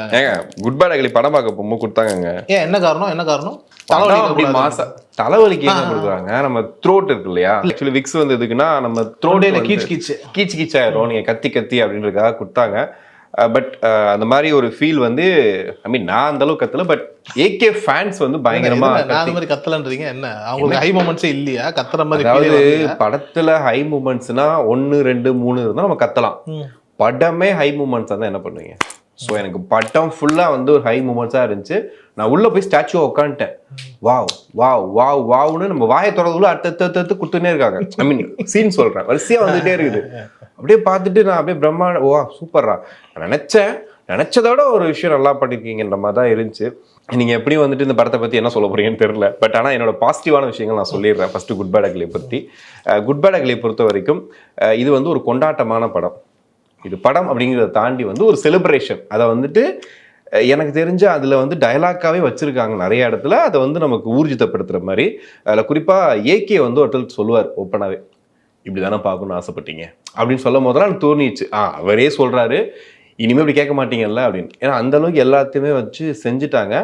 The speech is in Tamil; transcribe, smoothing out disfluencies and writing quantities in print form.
ஏங்க குட் பேட் அகலி படம் பார்க்க போகும்போது கொடுத்தாங்கங்க. ஏன் என்ன காரணம் என்ன காரணம்? அப்படி தலைவலிக்கு என்ன கொடுக்குறாங்க? நம்ம த்ரோட் இருக்கு இல்லையா, ஆக்சுவலி விக்ஸ் வந்து எதுக்குன்னா நம்ம த்ரோட்ல கீச் கீச்சாயிரும் நீங்க கத்தி கத்தி அப்படின்றதுக்காக கொடுத்தாங்க. பட் அந்த மாதிரி ஒரு ஃபீல் வந்து ஐ மீன் நான் அந்த அளவுக்கு கத்தல, பட் ஏகே ஃபேன்ஸ் வந்து பயங்கரமா அந்த மாதிரி கத்தலன்றீங்க. என்ன அவங்களுக்கு ஹை மூமெண்ட்ஸே இல்லையா? கத்துற மாதிரி அதாவது படத்துல ஹை மூமெண்ட்ஸ்னா 1 2 3 இருந்தா நம்ம கத்தலாம். படமே ஹை மூமெண்ட்ஸ் இருந்தா என்ன பண்ணுவீங்க? ஸோ எனக்கு படம் ஃபுல்லாக வந்து ஒரு ஹை மூமெண்ட்ஸாக இருந்துச்சு. நான் உள்ளே போய் ஸ்டாச்சுவாக உட்காந்துட்டேன். வாவ் வாவ் வாவ் வாவ்னு நம்ம வாயை தொடர்றதுக்குள்ள அடுத்து கொடுத்துனே இருக்காங்க. ஐ மீன் சீன் சொல்கிறேன், வரிசையாக வந்துகிட்டே இருக்குது. அப்படியே பார்த்துட்டு நான் அப்படியே பிரம்மாண்ட வா சூப்பர்ரா நினச்சதோட ஒரு விஷயம் நல்லா பண்ணியிருக்கீங்கன்ற மாதிரி தான் இருந்துச்சு. நீங்கள் எப்படி வந்துட்டு இந்த படத்தை பற்றி என்ன சொல்ல போறீங்கன்னு தெரியல. பட் ஆனால் என்னோட பாசிட்டிவான விஷயங்கள் நான் சொல்லிடுறேன். ஃபஸ்ட்டு குட் பேட் அகலியை பற்றி. குட் பேட் அகலியை பொறுத்த வரைக்கும் இது வந்து ஒரு கொண்டாட்டமான படம். இது படம் அப்படிங்கிறத தாண்டி வந்து ஒரு செலிப்ரேஷன். அதை வந்துட்டு எனக்கு தெரிஞ்ச அதில் வந்து டயலாக்காகவே வச்சுருக்காங்க நிறைய இடத்துல. அதை வந்து நமக்கு ஊர்ஜிதப்படுத்துகிற மாதிரி. அதில் குறிப்பாக ஏகே வந்து ஒருத்தர் சொல்லுவார் ஓப்பனாகவே, இப்படி தானே பார்க்கணும்னு ஆசைப்பட்டீங்க அப்படின்னு சொல்லும் போதெல்லாம் எனக்கு தோணிச்சு, அவரே சொல்கிறாரு இனிமேல் இப்படி கேட்க மாட்டீங்கல்ல அப்படின்னு. ஏன்னா அந்தளவுக்கு எல்லாத்தையுமே வச்சு செஞ்சுட்டாங்க.